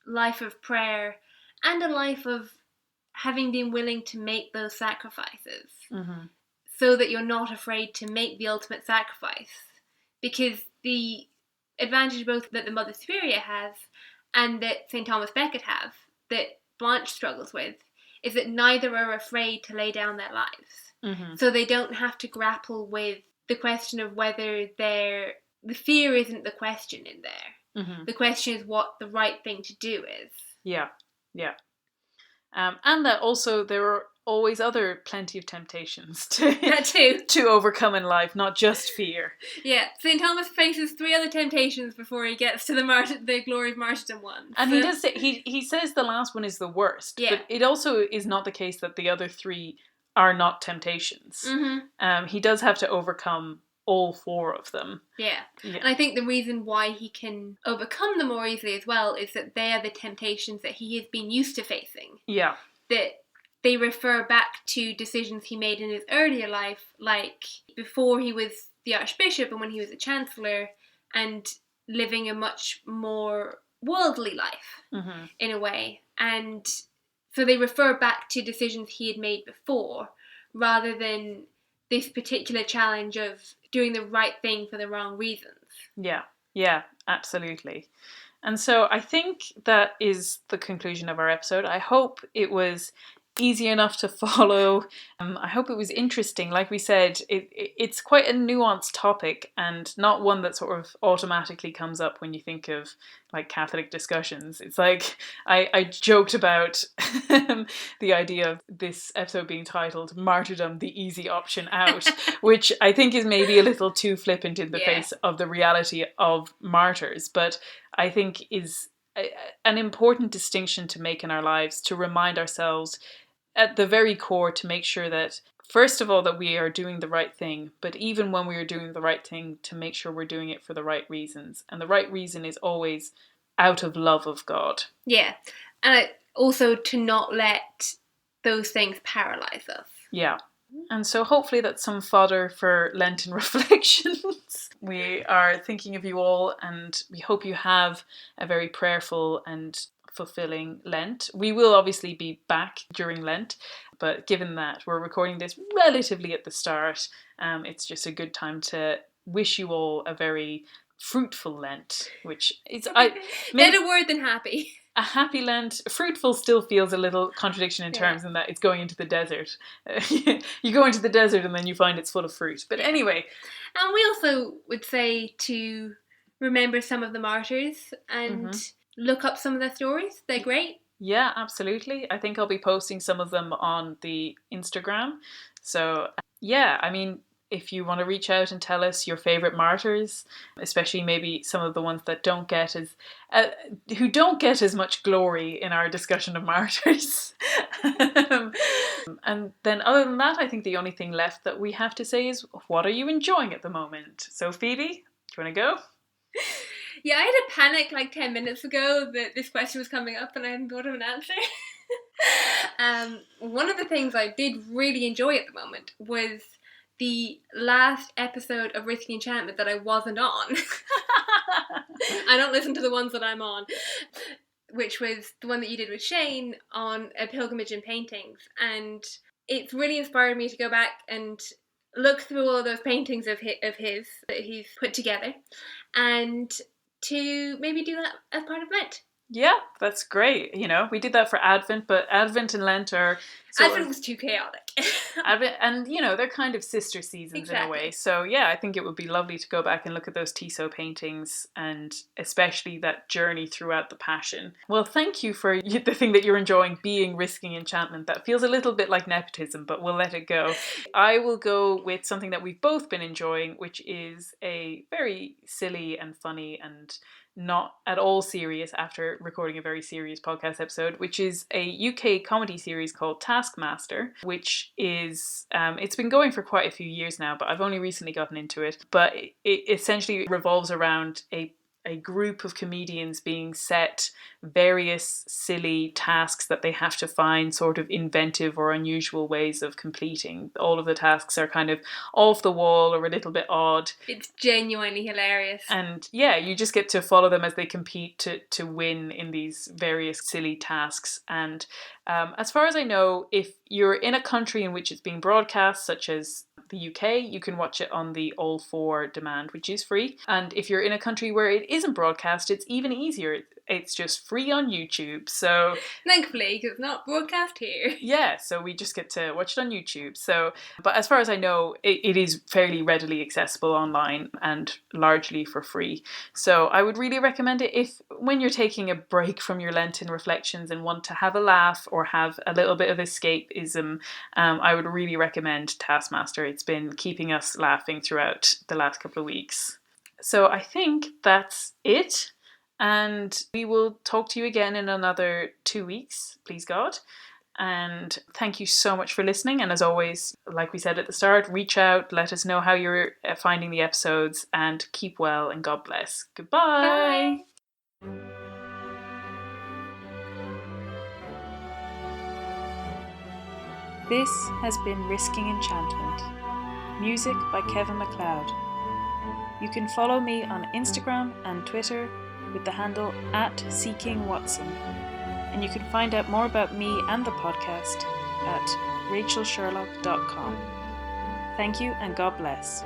life of prayer and a life of having been willing to make those sacrifices, so that you're not afraid to make the ultimate sacrifice. Because the advantage both that the Mother Superior has and that St. Thomas Becket have, that Blanche struggles with, is that neither are afraid to lay down their lives. So they don't have to grapple with the question of whether the fear isn't the question in there. The question is what the right thing to do is. Yeah. And that also there are always plenty of temptations to overcome in life, not just fear. Yeah, St. Thomas faces 3 other temptations before he gets to the glory of martyrdom one. And he does say, he says the last one is the worst, but it also is not the case that the other 3 are not temptations. He does have to overcome all 4 of them. Yeah. And I think the reason why he can overcome them more easily as well is that they are the temptations that he has been used to facing. Yeah. That they refer back to decisions he made in his earlier life, like before he was the Archbishop and when he was a Chancellor, and living a much more worldly life, in a way. And so they refer back to decisions he had made before, rather than this particular challenge of doing the right thing for the wrong reasons. Yeah, absolutely. And so I think that is the conclusion of our episode. I hope it was easy enough to follow. I hope it was interesting. Like we said, it's quite a nuanced topic and not one that sort of automatically comes up when you think of like Catholic discussions. It's like I joked about the idea of this episode being titled Martyrdom, the easy option out, which I think is maybe a little too flippant in the face of the reality of martyrs, but I think is an important distinction to make in our lives, to remind ourselves at the very core to make sure that, first of all, that we are doing the right thing, but even when we are doing the right thing, to make sure we're doing it for the right reasons. And the right reason is always out of love of God. Yeah. And also to not let those things paralyze us. Yeah. And so hopefully that's some fodder for Lenten reflections. We are thinking of you all, and we hope you have a very prayerful and fulfilling Lent. We will obviously be back during Lent, but given that we're recording this relatively at the start, it's just a good time to wish you all a very fruitful Lent, which is better word than happy. a happy Lent. Fruitful still feels a little contradiction in terms in that it's going into the desert. You go into the desert and then you find it's full of fruit. But anyway. And we also would say to remember some of the martyrs and look up some of their stories. They're great. Yeah, absolutely. I think I'll be posting some of them on the Instagram. So, yeah, I mean, if you want to reach out and tell us your favourite martyrs, especially maybe some of the ones that don't get as who don't get as much glory in our discussion of martyrs. And then other than that, I think the only thing left that we have to say is, what are you enjoying at the moment? So Phoebe, do you want to go? Yeah, I had a panic like 10 minutes ago that this question was coming up and I hadn't thought of an answer. One of the things I did really enjoy at the moment was the last episode of Risky Enchantment that I wasn't on. I don't listen to the ones that I'm on, which was the one that you did with Shane on a pilgrimage in paintings. And it's really inspired me to go back and look through all of those paintings of his that he's put together and to maybe do that as part of Lent. Yeah, that's great. You know, we did that for Advent, but Advent and Lent are... Advent was too chaotic. Advent, and, you know, they're kind of sister seasons in a way. So, yeah, I think it would be lovely to go back and look at those Tissot paintings and especially that journey throughout the Passion. Well, thank you for the thing that you're enjoying, being Risking Enchantment. That feels a little bit like nepotism, but we'll let it go. I will go with something that we've both been enjoying, which is a very silly and funny and not at all serious after recording a very serious podcast episode, which is a UK comedy series called Taskmaster, which is, it's been going for quite a few years now, but I've only recently gotten into it. But it essentially revolves around a group of comedians being set various silly tasks that they have to find sort of inventive or unusual ways of completing. All of the tasks are kind of off the wall or a little bit odd. It's genuinely hilarious. And yeah, you just get to follow them as they compete to win in these various silly tasks. And as far as I know, if you're in a country in which it's being broadcast, such as the UK, you can watch it on the All 4 demand, which is free. And if you're in a country where it isn't broadcast, it's even easier. It's just free on YouTube. So thankfully, because it's not broadcast here. Yeah, so we just get to watch it on YouTube. So, but as far as I know, it is fairly readily accessible online and largely for free. So I would really recommend it if when you're taking a break from your Lenten reflections and want to have a laugh or have a little bit of escapism. I would really recommend Taskmaster. It's been keeping us laughing throughout the last couple of weeks. So I think that's it. And we will talk to you again in another 2 weeks, please God. And thank you so much for listening. And as always, like we said at the start, reach out, let us know how you're finding the episodes, and keep well and God bless. Goodbye. Bye. This has been Risking Enchantment. Music by Kevin MacLeod. You can follow me on Instagram and Twitter with the handle @SeekingWatson. And you can find out more about me and the podcast at rachelsherlock.com. Thank you and God bless.